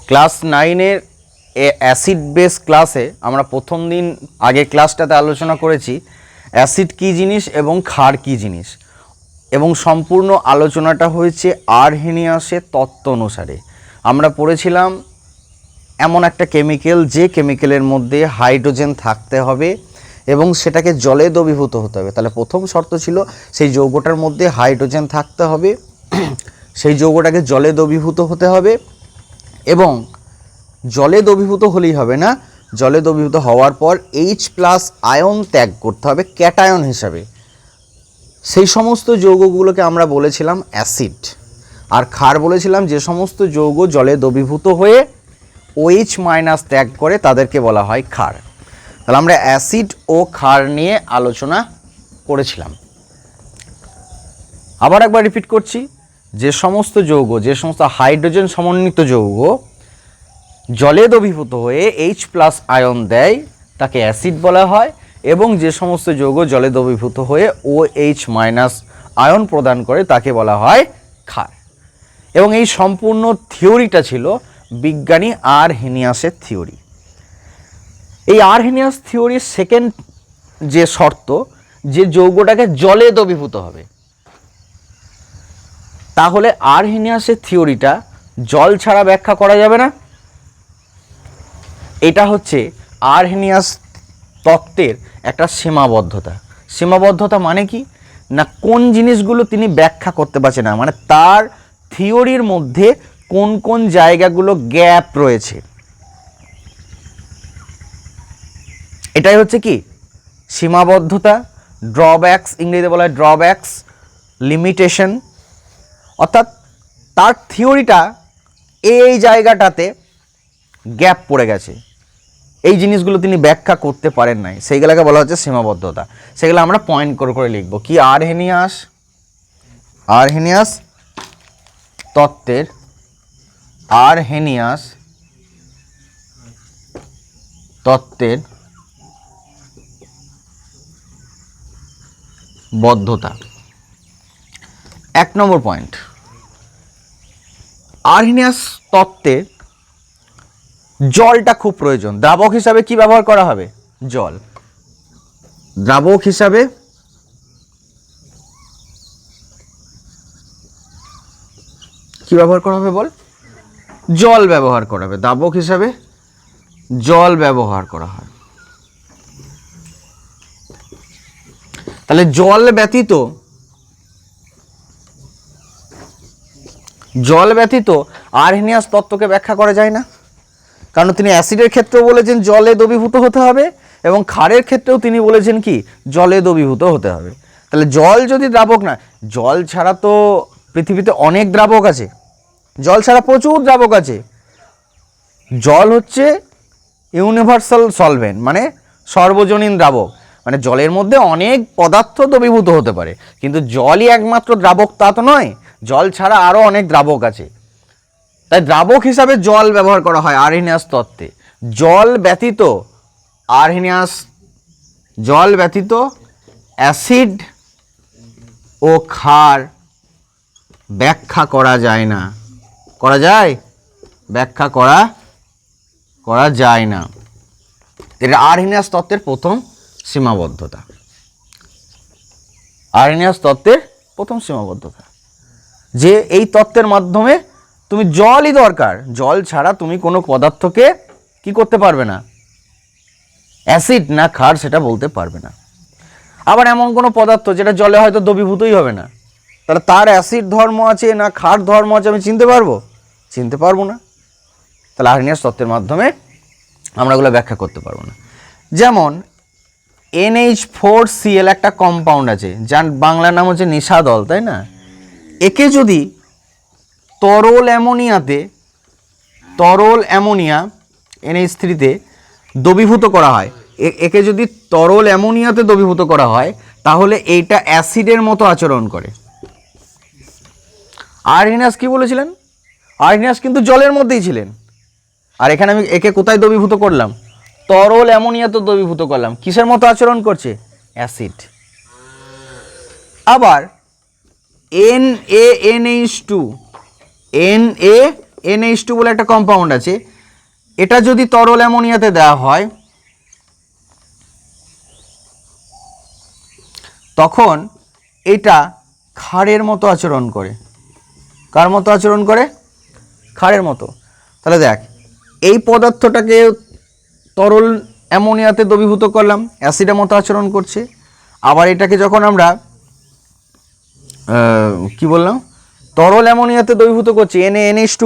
Class 9-এর acid base ক্লাসে আমরা প্রথম দিন আগে ক্লাসটাতে আলোচনা করেছি অ্যাসিড কী জিনিস এবং ক্ষার কী জিনিস, এবং সম্পূর্ণ আলোচনাটা হয়েছে আরহেনিয়াসের তত্ত্ব অনুসারে। আমরা পড়েছিলাম এমন একটা কেমিক্যাল যে কেমিক্যালের মধ্যে হাইড্রোজেন থাকতে হবে এবং সেটাকে জলে দ্রবীভূত হতে হবে। তাহলে প্রথম শর্ত ছিল সেই যৌগটার মধ্যে হাইড্রোজেন থাকতে হবে, সেই যৌগটাকে জলে দ্রবীভূত হতে হবে, এবং জলে দ্রবীভূত হলেই হবে না, জলে দ্রবীভূত হওয়ার পর H+ আয়ন ত্যাগ করতে হবে ক্যাটায়ন হিসাবে। সেই সমস্ত যৌগগুলোকে আমরা বলেছিলাম অ্যাসিড। আর ক্ষার বলেছিলাম যে সমস্ত যৌগ জলে দ্রবীভূত হয়ে OH- ত্যাগ করে তাদেরকে বলা হয় ক্ষার। তাহলে আমরা অ্যাসিড ও ক্ষার নিয়ে আলোচনা করেছিলাম। আবার একবার রিপিট করছি, যে সমস্ত যৌগ, যে সমস্ত হাইড্রোজেন সমন্বিত যৌগ জলে দ্রবীভূত হয়ে H+ আয়ন দেয় তাকে অ্যাসিড বলা হয়, এবং যে সমস্ত যৌগ জলে দ্রবীভূত হয়ে OH- আয়ন প্রদান করে তাকে বলা হয় ক্ষার। এবং এই সম্পূর্ণ থিওরিটা ছিল বিজ্ঞানী আরহেনিয়াসের থিওরি। এই আরহেনিয়াস থিওরির সেকেন্ড যে শর্ত, যে যৌগটাকে জলে দ্রবীভূত হবে, তাহলে আরহেনিয়াসের থিওরিটা জল ছাড়া ব্যাখ্যা করা যাবে না। এটা হচ্ছে আরহেনিয়াস তত্ত্বের একটা সীমাবদ্ধতা। সীমাবদ্ধতা মানে কি না, কোন জিনিসগুলো তিনি ব্যাখ্যা করতে পারছেন না, মানে তার থিওরির মধ্যে কোন কোন জায়গাগুলো গ্যাপ রয়েছে, এটাই হচ্ছে কি সীমাবদ্ধতা, ড্রব্যাকস, ইংরেজিতে বলা হয় ড্রব্যাকস, লিমিটেশন। অর্থাৎ তার থিওরিটা এই জায়গাটাতে গ্যাপ পড়ে গেছে, এই জিনিসগুলো তিনি ব্যাখ্যা করতে পারেন নাই, সেইগুলোকে বলা হচ্ছে সীমাবদ্ধতা। সেগুলো আমরা পয়েন্ট করে করে লিখব। কি আরহেনিয়াস তত্ত্বের বদ্ধতা। 1 নম্বর পয়েন্ট, আরহেনিয়াস তত্ত্বে জলটা খুব প্রয়োজন। দ্রাবক হিসাবে কি ব্যবহার করা হবে? জল। দ্রাবক হিসাবে কি ব্যবহার করা হবে বল? জল ব্যবহার করা হবে। দ্রাবক হিসাবে জল ব্যবহার করা হয়। তাহলে জল ব্যতীত আরহেনিয়াস তত্ত্বকে ব্যাখ্যা করা যায় না। কারণ তিনি অ্যাসিডের ক্ষেত্রেও বলেছেন জলে দ্রবীভূত হতে হবে, এবং ক্ষারের ক্ষেত্রেও তিনি বলেছেন কি জলে দ্রবীভূত হতে হবে। তাহলে জল যদি দ্রাবক না, জল ছাড়া তো পৃথিবীতে অনেক দ্রাবক আছে, জল ছাড়া প্রচুর দ্রাবক আছে। জল হচ্ছে ইউনিভার্সাল সলভেন্ট, মানে সর্বজনীন দ্রাবক। মানে জলের মধ্যে অনেক পদার্থ দ্রবীভূত হতে পারে, কিন্তু জলই একমাত্র দ্রাবক তা তো নয়, জল ছাড়া আরও অনেক দ্রাবক আছে। তাই দ্রাবক হিসাবে জল ব্যবহার করা হয় আরহেনিয়াস তত্ত্বে। জল ব্যতীত অ্যাসিড ও ক্ষার ব্যাখ্যা করা যায় না। করা যায়? ব্যাখ্যা করা যায় না। এটা আরহেনিয়াস তত্ত্বের প্রথম সীমাবদ্ধতা। আরহেনিয়াস তত্ত্বের প্রথম সীমাবদ্ধতা যে এই তত্ত্বের মাধ্যমে তুমি জলই দরকার, জল ছাড়া তুমি কোনো পদার্থকে কি করতে পারবে না, অ্যাসিড না ক্ষার সেটা বলতে পারবে না। আবার এমন কোনো পদার্থ যেটা জলে হয়তো দ্রবীভূতই হবে না, তাহলে তার অ্যাসিড ধর্ম আছে না ক্ষার ধর্ম আছে আমি চিনতে পারবো না। তাহলে আরহেনিয়াস তত্ত্বের মাধ্যমে আমরা এগুলো ব্যাখ্যা করতে পারবো না। যেমন NH4Cl একটা কম্পাউন্ড আছে, যার বাংলা নাম হচ্ছে নিশাদল, তাই না? একে যদি তরল অ্যামোনিয়া NH3-তে দ্রবীভূত করা হয়, একে যদি তরল অ্যামোনিয়াতে দ্রবীভূত করা হয়, তাহলে এইটা অ্যাসিডের মতো আচরণ করে। আরহেনিয়াস কি বলেছিলেন? আরহেনিয়াস কিন্তু জলের মধ্যেই ছিলেন, আর এখানে আমি একে কোথায় দ্রবীভূত করলাম? তরল অ্যামোনিয়াতে দ্রবীভূত করলাম। কিসের মতো আচরণ করছে? অ্যাসিড। আবার NaNH2 NH2 বলে একটা কম্পাউন্ড আছে, এটা যদি তরল অ্যামোনিয়াতে দেওয়া হয় তখন এটা ক্ষারের মতো আচরণ করে। কার মতো আচরণ করে? ক্ষারের মতো। তাহলে দেখ, এই পদার্থটাকে তরল অ্যামোনিয়াতে দ্রবীভূত করলাম, অ্যাসিডের মতো আচরণ করছে। আবার এটাকে যখন আমরা কি বললাম, তরল অ্যামোনিয়াতে দ্রবীভূত করছি NaNH2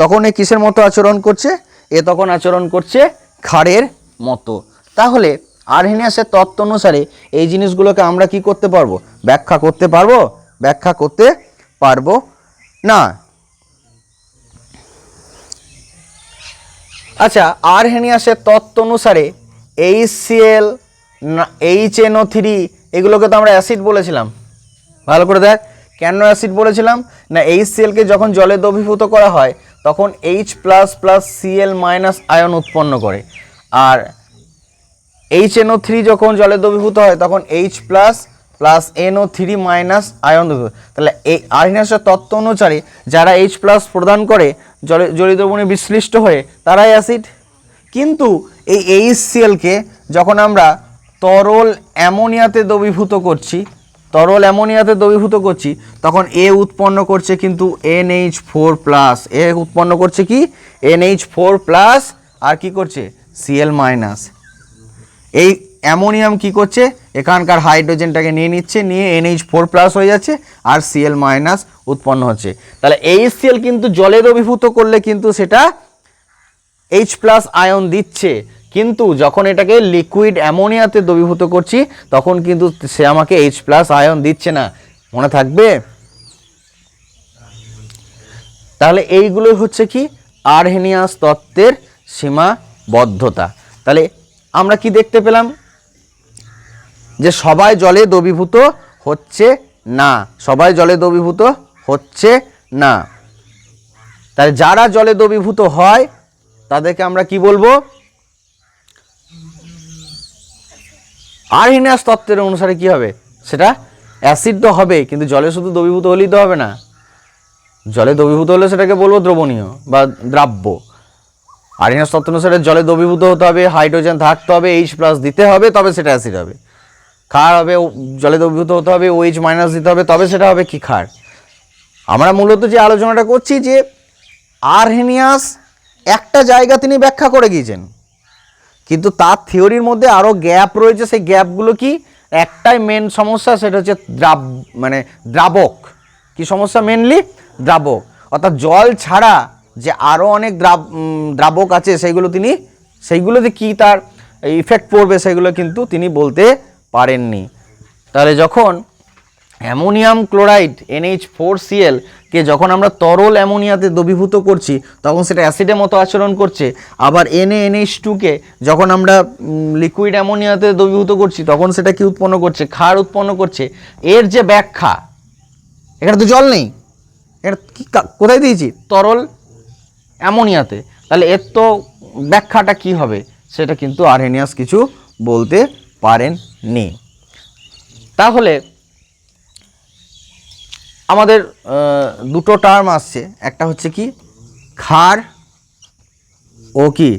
তখন এ কিসের মতো আচরণ করছে? এ তখন আচরণ করছে ক্ষারের মতো। তাহলে আরহেনিয়াসের তত্ত্ব অনুসারে এই জিনিসগুলোকে আমরা কি করতে পারবো? ব্যাখ্যা করতে পারবো? ব্যাখ্যা করতে পারবো না। আচ্ছা, আরহেনিয়াসের তত্ত্ব অনুসারে HCl, HNO3 এগুলোকে তো আমরা অ্যাসিড বলেছিলাম। ভালো করে দেখ, কেন অ্যাসিড বলেছিলাম না, HClকে যখন জলে দ্রবীভূত করা হয় তখন H++Cl- আয়ন উৎপন্ন করে, আর HNO3 যখন জলে দ্রবীভূত হয় তখন H++NO3- আয়ন। তাহলে এই আরহেনিয়াসের তত্ত্ব অনুসারে যারা H+ প্রদান করে জলীয় দ্রবণে বিশ্লিষ্ট হয়ে তারাই অ্যাসিড। কিন্তু এই HClকে যখন আমরা তরল অ্যামোনিয়াতে দ্রবীভূত করছি, তখন এ উৎপন্ন করছে কিন্তু NH4+, এ উৎপন্ন করছে কি NH4+, আর কি করছে Cl-। এই অ্যামোনিয়াম কি করছে, এখানকার হাইড্রোজেনটাকে নিয়ে নিচ্ছে, নিয়ে NH4+ হয়ে যাচ্ছে আর Cl- উৎপন্ন হচ্ছে। তাহলে HCl কিন্তু জলে দ্রবীভূত করলে কিন্তু সেটা H+ আয়ন দিচ্ছে, কিন্তু যখন এটাকে লিকুইড অ্যামোনিয়াতে দ্রবীভূত করছি তখন কিন্তু সে আমাকে H+ আয়ন দিচ্ছে না। মনে থাকবে? তাহলে এইগুলোই হচ্ছে কি আরহেনিয়াস তত্ত্বের সীমাবদ্ধতা। তাহলে আমরা কি দেখতে পেলাম? যে সবাই জলে দ্রবীভূত হচ্ছে না, সবাই জলে দ্রবীভূত হচ্ছে না। তাহলে যারা জলে দ্রবীভূত হয় তাদেরকে আমরা কি বলবো? আরহেনিয়াস তত্ত্বের অনুসারে কি হবে? সেটা অ্যাসিড তো হবে, কিন্তু জলে শুধু দ্রবীভূত হলেই তো হবে না, জলে দ্রবীভূত হলে সেটাকে বলবো দ্রবণীয় বা দ্রাব্য। আরহেনিয়াস তত্ত্ব অনুসারে জলে দ্রবীভূত হতে হবে, হাইড্রোজেন থাকতে হবে, H+ দিতে হবে, তবে সেটা অ্যাসিড হবে। ক্ষার হবে, জলে দ্রবীভূত হতে হবে, OH- দিতে হবে, তবে সেটা হবে কি ক্ষার। আমরা মূলত যে আলোচনাটা করছি যে আরহেনিয়াস একটা জায়গা তিনি ব্যাখ্যা করে গিয়েছেন, কিন্তু তার থিওরির মধ্যে আরও গ্যাপ রয়েছে। সেই গ্যাপগুলো কি? একটাই মেন সমস্যা, সেটা হচ্ছে দ্রাবক। কি সমস্যা? মেনলি দ্রাবক। অর্থাৎ জল ছাড়া যে আরও অনেক দ্রাবক আছে সেইগুলোতে কি তার ইফেক্ট পড়বে সেগুলো কিন্তু তিনি বলতে পারেননি। তাহলে যখন অ্যামোনিয়াম ক্লোরাইড NH4Cl কে যখন আমরা তরল অ্যামোনিয়াতে দ্রবীভূত করছি তখন সেটা অ্যাসিডের মতো আচরণ করছে। আবার NaNH2 কে যখন আমরা লিকুইড অ্যামোনিয়াতে দ্রবীভূত করছি তখন সেটা কি উৎপন্ন করছে? ক্ষার উৎপন্ন করছে। এর যে ব্যাখ্যা, এখানে তো জল নেই, এটা কি কোথায় দিয়েছি? তরল অ্যামোনিয়াতে। তাহলে এর তো ব্যাখ্যাটা কি হবে? সেটা কিন্তু আরহেনিয়াস কিছু বলতে পারেননি। তাহলে আমাদের দুটো টার্ম আসছে, একটা হচ্ছে কি ক্ষার ও কি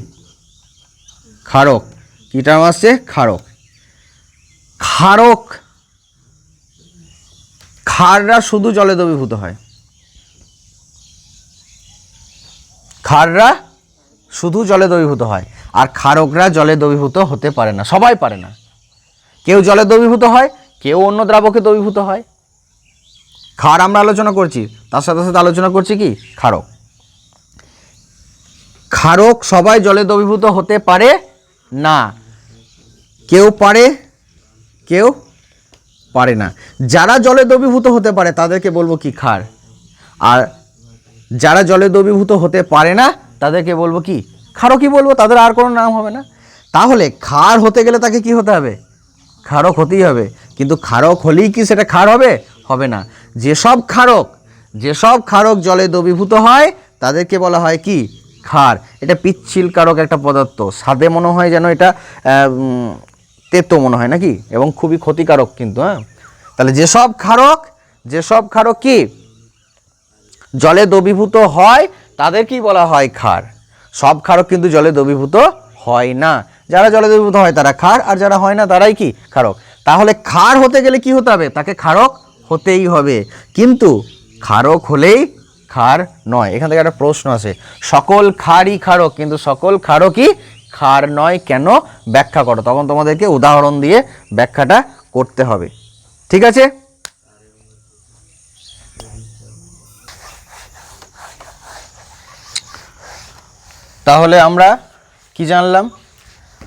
ক্ষারক। কি টার্ম আসছে? ক্ষারক। ক্ষাররা শুধু জলে দ্রবীভূত হয়, ক্ষাররা শুধু জলে দ্রবীভূত হয়, আর ক্ষারকরা জলে দ্রবীভূত হতে পারে না। সবাই পারে না, কেউ জলে দ্রবীভূত হয়, কেউ অন্য দ্রাবকে দ্রবীভূত হয়। ক্ষার আমরা আলোচনা করছি, তার সাথে সাথে আলোচনা করছি কি ক্ষারক। ক্ষারক সবাই জলে দ্রবীভূত হতে পারে না, কেউ পারে, কেউ পারে না। যারা জলে দ্রবীভূত হতে পারে তাদেরকে বলবো কি ক্ষার, আর যারা জলে দ্রবীভূত হতে পারে না তাদেরকে বলবো কি ক্ষারকই বলবো, তাদের আর কোনো নাম হবে না। তাহলে ক্ষার হতে গেলে তাকে কি হতে হবে? ক্ষারক হতেই হবে। কিন্তু ক্ষারক হলেই কি সেটা ক্ষার হবে? হবে না। যেসব ক্ষারক জলে দ্রবীভূত হয় তাদেরকে বলা হয় কি ক্ষার। এটা পিচ্ছিল কারক একটা পদার্থ, স্বাদে মনে হয় যেন এটা তেতো মনে হয় নাকি, এবং খুবই ক্ষতিকারক কিন্তু। হ্যাঁ, তাহলে যেসব ক্ষারক কি জলে দ্রবীভূত হয় তাদেরকেই বলা হয় ক্ষার। সব ক্ষারক কিন্তু জলে দ্রবীভূত হয় না, যারা জলে দ্রবীভূত হয় তারা ক্ষার, আর যারা হয় না তারাই কি ক্ষারক। তাহলে ক্ষার হতে গেলে কি হতে হবে, তাকে ক্ষারক হতেই হবে, কিন্তু ক্ষারক হলেই ক্ষার নয়। এখান থেকে একটা প্রশ্ন আছে, সকল ক্ষারই ক্ষারক কিন্তু সকল ক্ষারকই ক্ষার নয় কেন, ব্যাখ্যা করো। তখন তোমাদেরকে উদাহরণ দিয়ে ব্যাখ্যাটা করতে হবে, ঠিক আছে? তাহলে আমরা কি জানলাম,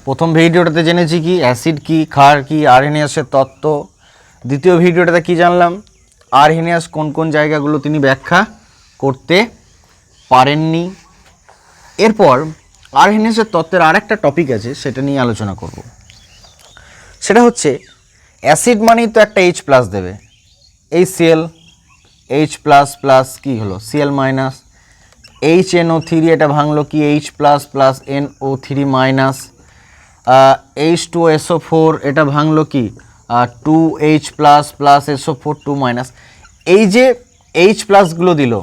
প্রথম ভিডিওটাতে জেনেছি কি অ্যাসিড কি, ক্ষার কি, আর্হেনিয়াসের তত্ত্ব। দ্বিতীয় ভিডিওটাতে কি জানলাম, আর্হেনিয়াস কোন কোন জায়গাগুলো তিনি ব্যাখ্যা করতে পারেননি। এরপর আর্হেনিয়াসের তত্ত্বের আরেকটা টপিক আছে, সেটা নিয়ে আলোচনা করব। সেটা হচ্ছে অ্যাসিড মানেই তো একটা H প্লাস দেবে, এই Cl, H প্লাস প্লাস কী হলো Cl মাইনাস, HNO3 এটা ভাঙলো কি H plus plus NO3 minus, H2SO4 এটা ভাঙলো কি 2H plus plus SO4 2 minus. এই যে H প্লাসগুলো দিল,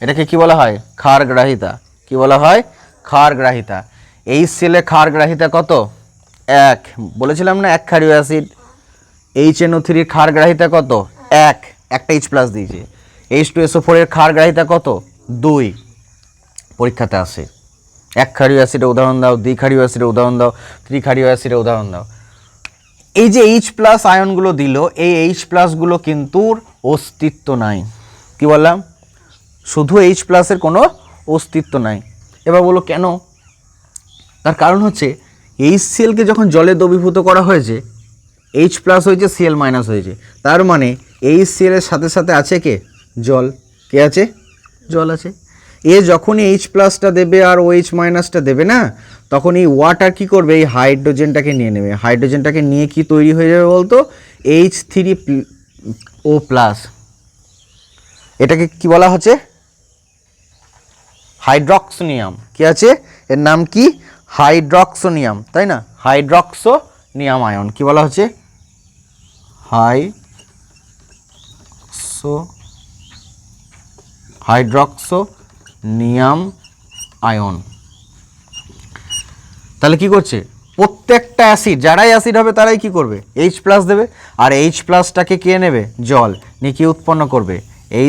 এটাকে কি বলা হয়, ক্ষার গ্রাহিতা। কি বলা হয়, ক্ষার গ্রাহিতা। এই সেলে ক্ষার গ্রাহিতা কত, 1। বলেছিলাম না এক ক্ষারীয় অ্যাসিড। HNO3 এর ক্ষার গ্রাহিতা কত, 1, একটা H প্লাস দিয়েছে। H2SO4 এর ক্ষার গ্রাহিতা কত, 2। পরীক্ষাতে আসে এক ক্ষারীয় অ্যাসিডের উদাহরণ দাও, দ্বিক্ষারীয় অ্যাসিডের উদাহরণ দাও, ত্রিক্ষারীয় অ্যাসিডের উদাহরণ দাও। এই যে H প্লাস আয়নগুলো দিল, এই H প্লাসগুলো কিন্তু অস্তিত্ব নাই। কি বললাম, শুধু H প্লাসের কোনো অস্তিত্ব নাই। এবার বলো কেন, তার কারণ হচ্ছে HClকে যখন জলে দ্রবীভূত করা হয়েছে, H প্লাস হয়েছে, Cl মাইনাস হয়েছে, তার মানে HCl এর সাথে সাথে আছে কে, জল। কে আছে, জল আছে। এ যখনই H প্লাসটা দেবে আর OH মাইনাসটা দেবে না, তখন এই ওয়াটার কি করবে, এই হাইড্রোজেনটাকে নিয়ে নেবে। হাইড্রোজেনটাকে নিয়ে কি তৈরি হয়ে যাবে বলতো, H3O প্লাস। এটাকে কি বলা হচ্ছে, হাইড্রক্সোনিয়াম। কি আছে, এর নাম কি, হাইড্রক্সোনিয়াম, তাই না? হাইড্রক্সোনিয়াম আয়ন কি বলা হচ্ছে, হাইড্রক্সোনিয়াম আয়ন। তাহলে কি করছে, প্রত্যেকটা অ্যাসিড, যারাই অ্যাসিড হবে তারাই কি করবে, H প্লাস দেবে, আর H প্লাসটাকে কে নেবে, জল নিয়ে কি উৎপন্ন করবে,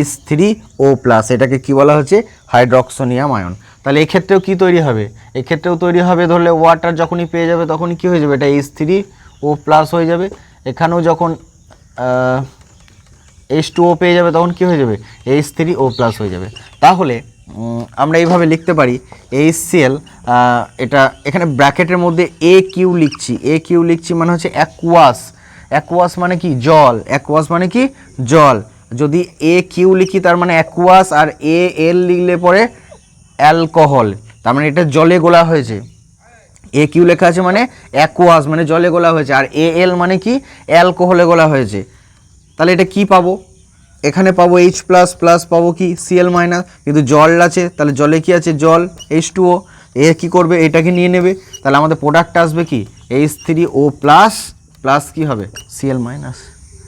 H3O প্লাস। এটাকে কি বলা হচ্ছে, হাইড্রক্সোনিয়াম আয়ন। তাহলে এক্ষেত্রেও কি তৈরি হবে, এক্ষেত্রেও তৈরি হবে, ধরলে ওয়াটার যখনই পেয়ে যাবে তখনই কি হয়ে যাবে, এটা H3O প্লাস হয়ে যাবে। এখানেও যখন H2O পেয়ে যাবে তখন কি হয়ে যাবে, H3O প্লাস হয়ে যাবে। তাহলে আমরা এইভাবে লিখতে পারি, HCl, এটা এখানে ব্র্যাকেটের মধ্যে AQ লিখছি। AQ লিখছি মানে হচ্ছে অ্যাকুয়াস। অ্যাকুয়াস মানে কি, জল। অ্যাকুয়াস মানে কি, জল। যদি AQ লিখি তার মানে অ্যাকুয়াস, আর AL লিখলে পরে অ্যালকোহল, তার মানে এটা জলে গোলা হয়েছে। AQ লেখা আছে মানে অ্যাকুয়াস মানে জলে গোলা হয়েছে, আর AL মানে কি, অ্যালকোহলে গোলা হয়েছে। তাহলে এটা কি পাবো, এখানে পাবো H প্লাস প্লাস পাবো কি Cl মাইনাস, কিন্তু জল আছে, তাহলে জলে কি আছে, জল H2O। এ কি করবে, এটাকে নিয়ে নেবে, তাহলে আমাদের প্রোডাক্টটা আসবে কি H3O প্লাস প্লাস কি হবে, Cl মাইনাস।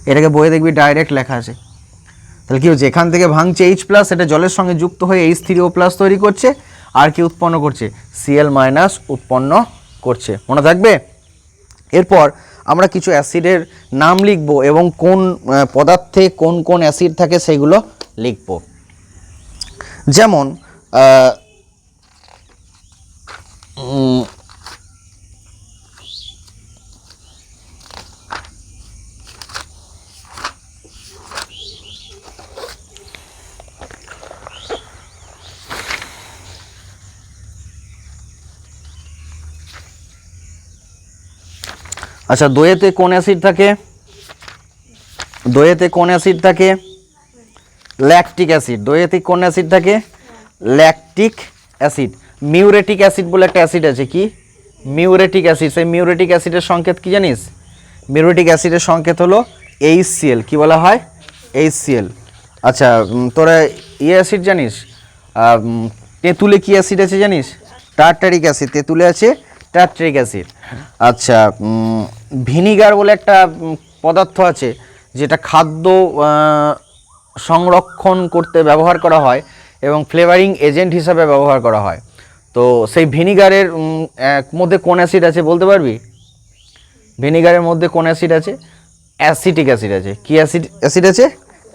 এটাকে বইয়ে দেখবি ডাইরেক্ট লেখা আছে। তাহলে কি হচ্ছে, এখান থেকে ভাঙছে H প্লাস, এটা জলের সঙ্গে যুক্ত হয়ে H3O প্লাস তৈরি করছে, আর কি উৎপন্ন করছে, Cl মাইনাস উৎপন্ন করছে। মনে থাকবে। এরপর আমরা কিছু অ্যাসিডের নাম লিখব এবং কোন পদার্থে কোন কোন অ্যাসিড থাকে সেগুলো লিখব। যেমন আচ্ছা, দইয়েতে কোন অ্যাসিড থাকে, দইয়েতে কোন অ্যাসিড থাকে, ল্যাকটিক অ্যাসিড। দইয়েতে কোন অ্যাসিড থাকে, ল্যাকটিক অ্যাসিড। মিউরেটিক অ্যাসিড বলে একটা অ্যাসিড আছে, কি মিউরেটিক অ্যাসিড। সেই মিউরেটিক অ্যাসিডের সংকেত কি জানিস, মিউরেটিক অ্যাসিডের সংকেত হলো HCl। কি বলা হয়, HCl। আচ্ছা, তোরা অ্যাসিড জানিস, তেঁতুলে কি অ্যাসিড আছে জানিস, টার্টারিক অ্যাসিড। তেঁতুলে আছে টার্টারিক অ্যাসিড। আচ্ছা, ভিনিগার বলে একটা পদার্থ আছে যেটা খাদ্য সংরক্ষণ করতে ব্যবহার করা হয়, এবং ফ্লেভারিং এজেন্ট হিসাবে ব্যবহার করা হয়। তো সেই ভিনিগারের মধ্যে কোন অ্যাসিড আছে বলতে পারবি? ভিনিগারের মধ্যে কোন অ্যাসিড আছে? অ্যাসিটিক অ্যাসিড আছে। কি অ্যাসিড আছে?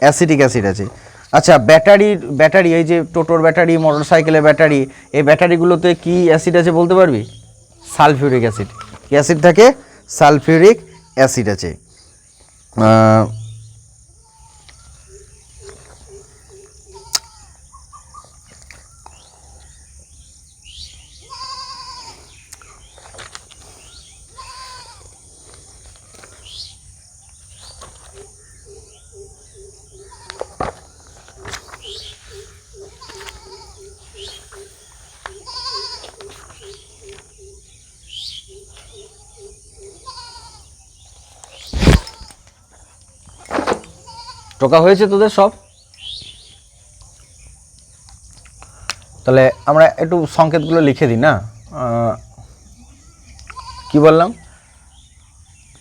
অ্যাসিটিক অ্যাসিড আছে। আচ্ছা, ব্যাটারি এই যে টোটোর ব্যাটারি, মোটর সাইকেলের ব্যাটারি, এই ব্যাটারিগুলোতে কি অ্যাসিড আছে বলতে পারবি? Sulphuric acid. কি অ্যাসিড থাকে? সালফিউরিক অ্যাসিড আছে। টোকা হয়েছে তোদের সব? তাহলে আমরা একটু সংকেতগুলো লিখে দিই না? কি বললাম?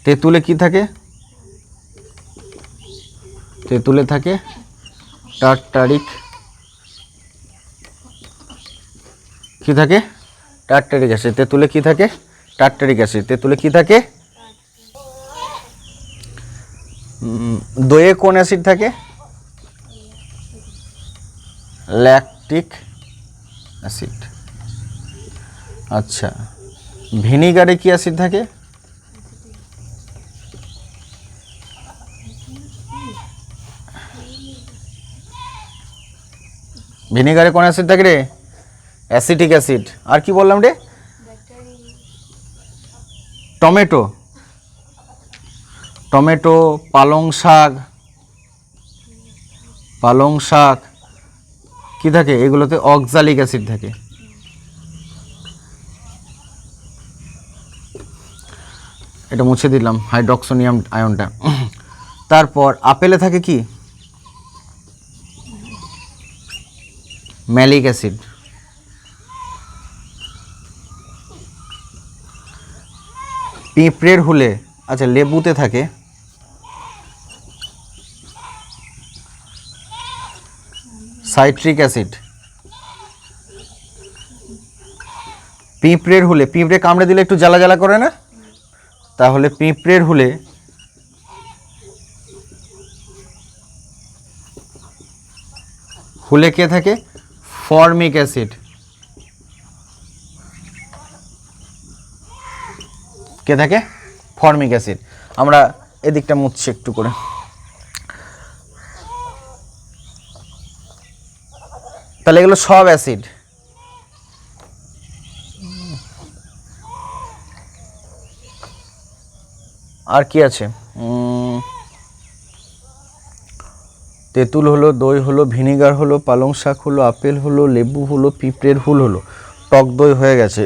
তেঁতুলে কি থাকে? তেঁতুলে থাকে টার্টারিক। কি থাকে? Tartaric acid. তেঁতুলে কি থাকে? Tartaric acid. তেঁতুলে কি থাকে? দইয়ে কোন অ্যাসিড থাকে? Lactic acid. আচ্ছা, ভিনিগারে কি অ্যাসিড থাকে? ভিনিগারে কোন অ্যাসিড থাকে রে? Acetic acid. আর কি বললাম রে? টমেটো, টমেটো, পালং শাক, পালং শাক কি থাকে? এগুলোতে অক্সালিক অ্যাসিড থাকে। এটা মুছে দিলাম, হাইড্রক্সোনিয়াম আয়নটা। তারপর আপেলে থাকে কি? Malic acid. পিঁপড়ের হুলে, আচ্ছা লেবুতে থাকে সাইট্রিক অ্যাসিড। পিঁপড়ের হুলে, পিঁপড়ে কামড়ে দিলে একটু জ্বালা জ্বালা করে না? তাহলে পিঁপড়ের হুলে হুলে কে থাকে? Formic acid. কে থাকে? Formic acid. আমরা এদিকটা মুছছি একটু করে। তাহলে এগুলো সব অ্যাসিড। আর কি আছে? তেঁতুল হলো, দই হলো, ভিনিগার হলো, পালং শাক হলো, আপেল হলো, লেবু হলো, পিঁপড়ের হুল হলো, টক দই হয়ে গেছে,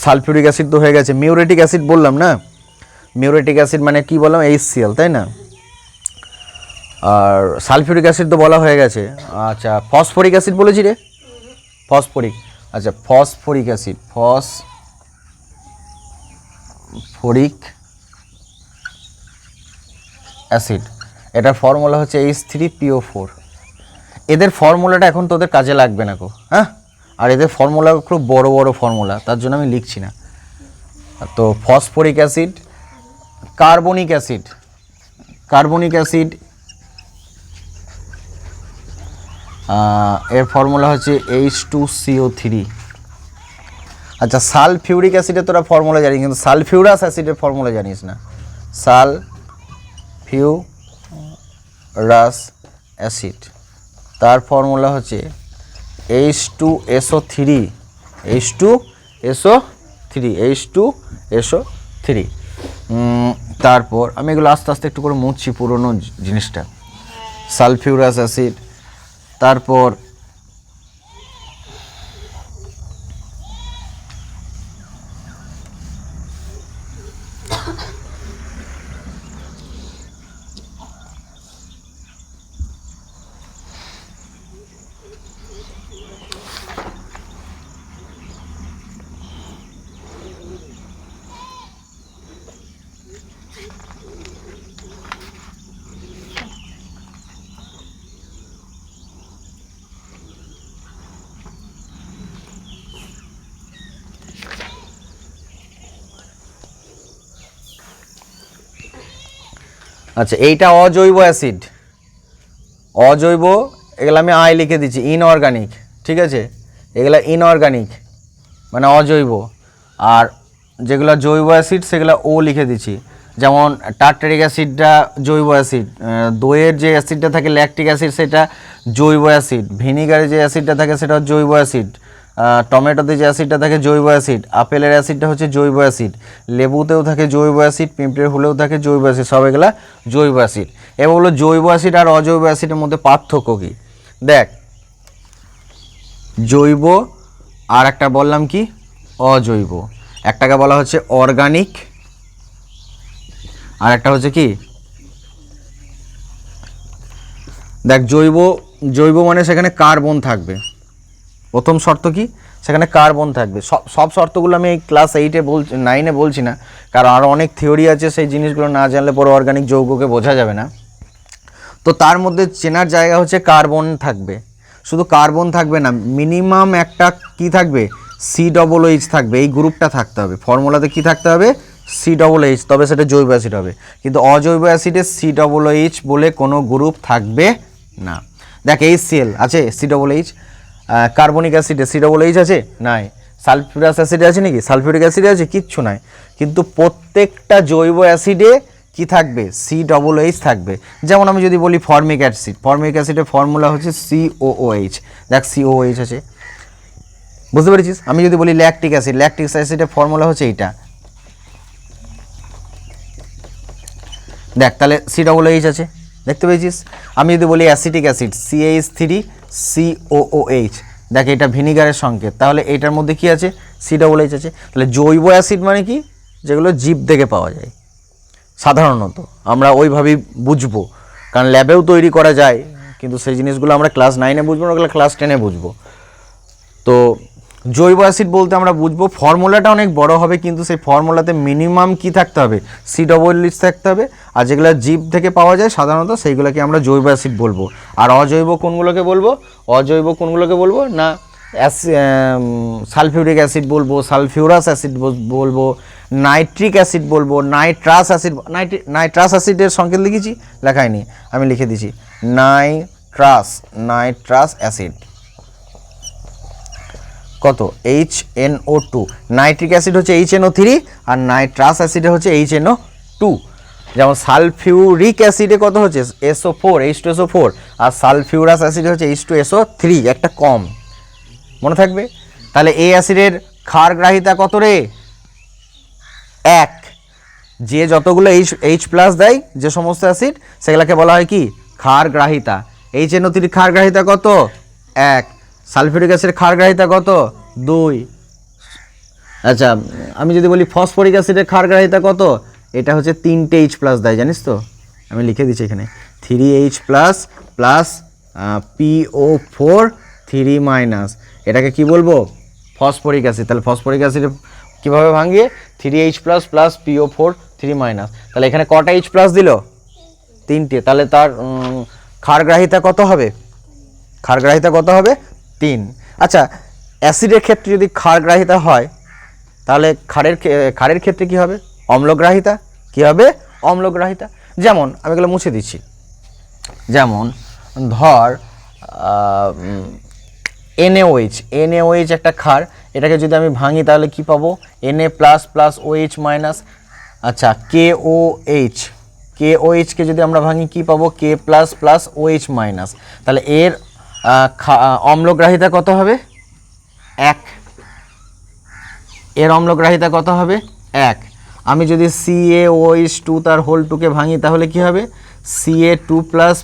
সালফিউরিক অ্যাসিড তো হয়ে গেছে, মিউরেটিক অ্যাসিড বললাম না? মিউরেটিক অ্যাসিড মানে কি বললাম? HCl, তাই না? আর সালফিউরিক অ্যাসিড তো বলা হয়ে গেছে। আচ্ছা, ফসফরিক অ্যাসিড বলেছি রে? ফসফরিক। আচ্ছা, ফসফরিক অ্যাসিড, ফসফরিক অ্যাসিড, এটার ফর্মুলা হচ্ছে H3PO4। এদের ফর্মুলাটা এখন তোদের কাজে লাগবে না গো, হ্যাঁ? আর এদের ফর্মুলা খুব বড় বড় ফর্মুলা, তার জন্য আমি লিখছি না। তো phosphoric acid, carbonic acid, carbonic acid এর ফর্মুলা হচ্ছে H2CO3। আচ্ছা, সালফিউরিক অ্যাসিডের তোরা ফর্মুলা জানিস, কিন্তু সালফিউরাস অ্যাসিডের ফর্মুলা জানিস না। সালফিউরাস অ্যাসিড, তার ফর্মুলা হচ্ছে H2SO3, H2SO3। তারপর আমি এগুলো আস্তে আস্তে একটু করে মুছছি পুরনো জিনিসটা। সালফিউরাস অ্যাসিড, তারপর আচ্ছা, এইটা অজৈব অ্যাসিড, অজৈব, এগুলো আমি আই লিখে দিচ্ছি, ইনঅর্গানিক, ঠিক আছে, এগুলো ইনঅর্গানিক মানে অজৈব। আর যেগুলো জৈব অ্যাসিড সেগুলো ও লিখে দিচ্ছি, যেমন টার্টারিক অ্যাসিডটা জৈব অ্যাসিড, দইয়ের যে অ্যাসিডটা থাকে ল্যাকটিক অ্যাসিড সেটা জৈব অ্যাসিড, ভিনিগারে যে অ্যাসিডটা থাকে সেটা জৈব অ্যাসিড, টমেটোতে যে অ্যাসিডটা থাকে জৈব অ্যাসিড, আপেলের অ্যাসিডটা হচ্ছে জৈব অ্যাসিড, লেবুতেও থাকে জৈব অ্যাসিড, পিঁপড়ের হুলেও থাকে জৈব অ্যাসিড, সব এগুলা জৈব অ্যাসিড। এবার হলো জৈব অ্যাসিড আর অজৈব অ্যাসিডের মধ্যে পার্থক্য কী? দেখ, জৈব আর একটা বললাম কি অজৈব, একটাকে বলা হচ্ছে অর্গানিক আর একটা হচ্ছে কি, দেখ জৈব, জৈব মানে সেখানে কার্বন থাকবে, প্রথম শর্ত কি, সেখানে কার্বন থাকবে। সব শর্তগুলো আমি এই ক্লাস 8-এ বলছি, 9-এ বলছি না, কারণ আরও অনেক থিওরি আছে, সেই জিনিসগুলো না জানলে পরে অর্গানিক যৌগকে বোঝা যাবে না। তো তার মধ্যে চেনার জায়গা হচ্ছে কার্বন থাকবে, শুধু কার্বন থাকবে না, মিনিমাম একটা কি থাকবে, COOH থাকবে, এই গ্রুপটা থাকতে হবে ফর্মুলাতে, কি থাকতে হবে, COOH, তবে সেটা জৈব অ্যাসিড হবে। কিন্তু অজৈব অ্যাসিডে COOH বলে কোনো গ্রুপ থাকবে না। দেখ HCl আছে COOH, কার্বনিক অ্যাসিডে COOH আছে নাই, সালফিউরাস অ্যাসিডে আছে নাকি, সালফিউরিক অ্যাসিডে আছে, কিচ্ছু নাই। কিন্তু প্রত্যেকটা জৈব অ্যাসিডে কি থাকবে, COOH থাকবে। যেমন আমি যদি বলি ফর্মিক অ্যাসিড, ফর্মিক অ্যাসিডের ফর্মুলা হচ্ছে COOH, দেখ COOH আছে, বুঝতে পেরেছিস। আমি যদি বলি ল্যাকটিক অ্যাসিড, ল্যাকটিক অ্যাসিডের ফর্মুলা হচ্ছে এইটা, দেখ তাহলে COOH আছে, দেখতে পেয়েছিস। আমি যদি বলি অ্যাসিটিক অ্যাসিড CH3COOH, দেখ এটা ভিনিগারের সংকেত, তাহলে এইটার মধ্যে কি আছে, COOH আছে। তাহলে জৈব অ্যাসিড মানে কি, যেগুলো জীব থেকে পাওয়া যায়, সাধারণত আমরা ওইভাবেই বুঝবো, কারণ ল্যাবেও তৈরি করা যায়, কিন্তু সেই জিনিসগুলো আমরা ক্লাস 9-এ বুঝবো না, ওগুলো ক্লাস 10-এ বুঝবো। তো জৈব অ্যাসিড বলতে আমরা বুঝবো, ফর্মুলাটা অনেক বড় হবে, কিন্তু সেই ফর্মুলাতে মিনিমাম কি থাকতে হবে, COOH থাকতে হবে। আর যেগুলো জীব থেকে পাওয়া যায় সাধারণত সেইগুলোকে আমরা জৈব অ্যাসিড বলবো। আর অজৈব কোনগুলোকে বলবো, অজৈব কোনগুলোকে বলবো না, সালফিউরিক অ্যাসিড বলবো, সালফিউরাস অ্যাসিড বলবো, নাইট্রিক অ্যাসিড বলবো, নাইট্রাস অ্যাসিড, নাইট্রাস অ্যাসিডের সংকেত লিখেছি, লেখায়নি, আমি লিখে দিছি, নাইট্রাস অ্যাসিড কত, HNO2, নাইট্রিক অ্যাসিড হচ্ছে HNO3 আর নাইট্রাস অ্যাসিডে হচ্ছে HNO2। যেমন সালফিউরিক অ্যাসিডে কত হচ্ছে SO4, H2SO4, আর সালফিউরাস অ্যাসিডে হচ্ছে H2SO3, একটা কম, মনে থাকবে। তাহলে এই অ্যাসিডের ক্ষার গ্রাহিতা কত রে, 1। যে যতগুলো H+ দেয় যে সমস্ত অ্যাসিড সেগুলোকে বলা হয় কি, ক্ষার গ্রাহিতা। HNO3 ক্ষার গ্রাহিতা কত, 1। সালফিউরিক অ্যাসিডের ক্ষার গ্রাহিতা কত, 2। আচ্ছা, আমি যদি বলি ফসফরিক অ্যাসিডের ক্ষার গ্রাহিতা কত, এটা হচ্ছে 3টে H+ দেয়, জানিস তো, আমি লিখে দিচ্ছি এখানে 3H+ প্লাস PO4 3-, এটাকে কি বলবো, ফসফরিক অ্যাসিড। তাহলে ফসফরিক অ্যাসিডে কীভাবে ভাঙিয়ে, 3H+ প্লাস PO4 3-, তাহলে এখানে কটা H+ দিল, 3টে, তাহলে তার ক্ষার গ্রাহিতা কত হবে, ক্ষার গ্রাহিতা কত হবে, 3। আচ্ছা, অ্যাসিডের ক্ষেত্রে যদি ক্ষার গ্রাহিতা হয়, তাহলে ক্ষারের ক্ষেত্রে কি হবে, অম্লগ্রাহিতা, কি হবে, অম্লগ্রাহিতা। যেমন আমি এগুলো মুছে দিচ্ছি, যেমন ধর NaOH একটা ক্ষার, এটাকে যদি আমি ভাঙি তাহলে কি পাবো, Na প্লাস OH-। আচ্ছা, KOH কে যদি আমরা ভাঙি কি পাবো, K প্লাস OH-। তাহলে এর অম্লগ্রাহিতা কত হবে, 1। এর অম্লগ্রাহিতা কত হবে, 1। আমি যদি CaOH2 তার হোল 2কে ভাঙি তাহলে কি হবে, Ca2 প্লাস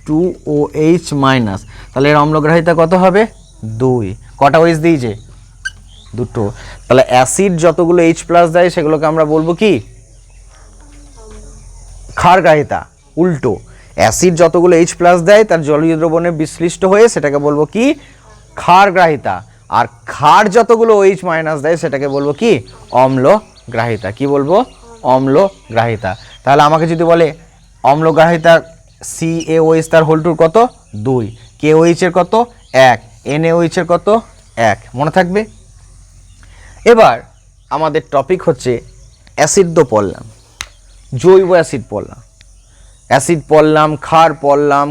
2OH-। তাহলে এর অম্লগ্রাহিতা কত হবে, 2। কটা OH দিয়েছে, 2টো। তাহলে অ্যাসিড যতগুলো H+ দেয় সেগুলোকে আমরা বলবো কি, ক্ষার গ্রাহিতা। উল্টো, অ্যাসিড যতগুলো H+ দেয় তার জলীয় দ্রবণে বিশ্লিষ্ট হয়ে সেটাকে বলবো কি, ক্ষার গ্রাহিতা। আর ক্ষার যতগুলো OH- দেয় সেটাকে বলবো কি, অম্লগ্রাহিতা। কি বলবো, অম্লগ্রাহিতা। তাহলে আমাকে যদি বলে অম্লগ্রাহিতা CaOH তার হোল 2 কত, 2, KOH এর কত, 1, NaOH এর কত, 1, মনে থাকবে। এবার আমাদের টপিক হচ্ছে অ্যাসিড তো পড়লাম, জৈব অ্যাসিড পড়লাম। অ্যাসিড পড়লাম, ক্ষার পড়লাম,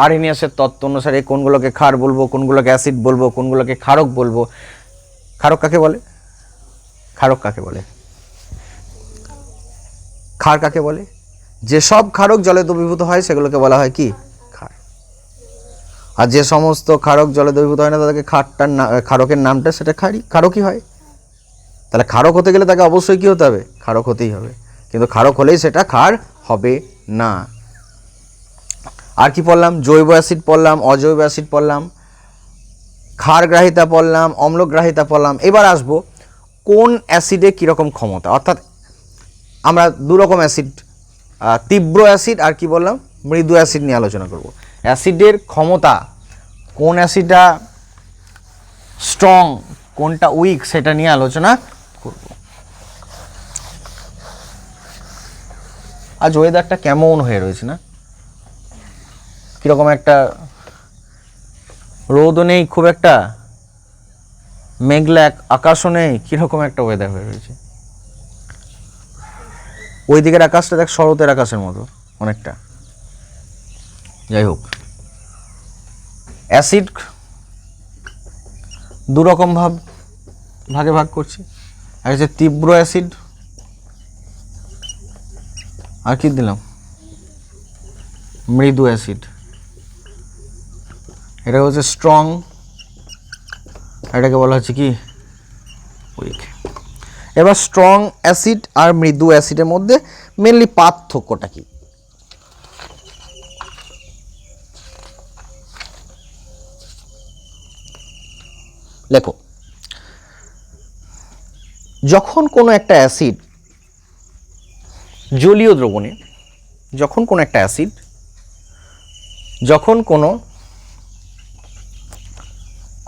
আরহেনিয়াসের তত্ত্ব অনুসারে কোনগুলোকে ক্ষার বলবো, কোনগুলোকে অ্যাসিড বলবো, কোনগুলোকে ক্ষারক বলবো। ক্ষারক কাকে বলে? ক্ষারক কাকে বলে? ক্ষার কাকে বলে? যেসব ক্ষারক জলে দ্রবীভূত হয় সেগুলোকে বলা হয় কি? ক্ষার। আর যে সমস্ত ক্ষারক জলে দ্রবীভূত হয় না তাদেরকে ক্ষারকের নামটা সেটা ক্ষারকই হয়। তাহলে ক্ষারক হতে গেলে তাকে অবশ্যই কি হতে হবে? ক্ষারক হতেই হবে, কিন্তু ক্ষারক হলেই সেটা ক্ষার হবে না। আর কি পড়লাম? জৈব অ্যাসিড পড়লাম, অজৈব অ্যাসিড পড়লাম, ক্ষারগ্রাহিতা পড়লাম, অম্লগ্রাহিতা পড়লাম। এবার আসবো কোন অ্যাসিডে কীরকম ক্ষমতা, অর্থাৎ আমরা দু রকম অ্যাসিড, তীব্র অ্যাসিড আর কি বললাম, মৃদু অ্যাসিড নিয়ে আলোচনা করব। অ্যাসিডের ক্ষমতা, কোন অ্যাসিডটা স্ট্রং, কোনটা উইক, সেটা নিয়ে আলোচনা করব। আজ ওয়েদারটা কেমন হয়ে রয়েছে না, কীরকম একটা রোদও নেই, খুব একটা মেঘলা আকাশও নেই, কীরকম একটা ওয়েদার হয়ে রয়েছে। ওই দিকের আকাশটা দেখ শরতের আকাশের মতো অনেকটা। যাই হোক, অ্যাসিড দু রকম ভাগে ভাগ করছি। এক হচ্ছে তীব্র অ্যাসিড, আর কি দিলাম, মৃদু অ্যাসিড। এটা হচ্ছে স্ট্রং, এটাকে বলা হচ্ছে কি উইক। এবার স্ট্রং অ্যাসিড আর মৃদু অ্যাসিডের মধ্যে মেনলি পার্থক্যটা কি? লেখো, যখন কোনো একটা অ্যাসিড জলীয় দ্রবণে, যখন কোনো একটা অ্যাসিড, যখন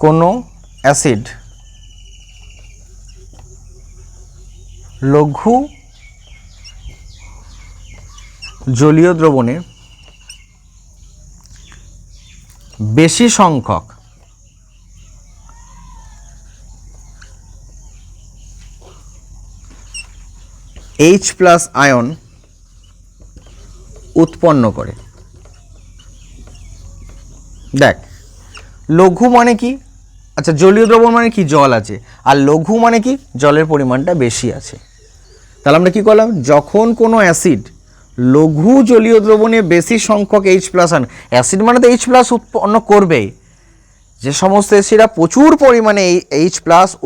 কোনো অ্যাসিড লঘু জলীয় দ্রবণে বেশি সংখ্যক H+ আয়ন উৎপন্ন করে। দেখ, লঘু মানে কি? আচ্ছা, জলীয় দ্রবণ মানে কি? জল আছে। আর লঘু মানে কি? জলের পরিমাণটা বেশি আছে। তাহলে আমরা কি করলাম? যখন কোনো অ্যাসিড লঘু জলীয় দ্রবণে বেশি সংখ্যক H+ আয়ন, অ্যাসিড মানে তো H+ উৎপন্ন করবেই, যে সমস্ত অ্যাসিডরা প্রচুর পরিমাণে H+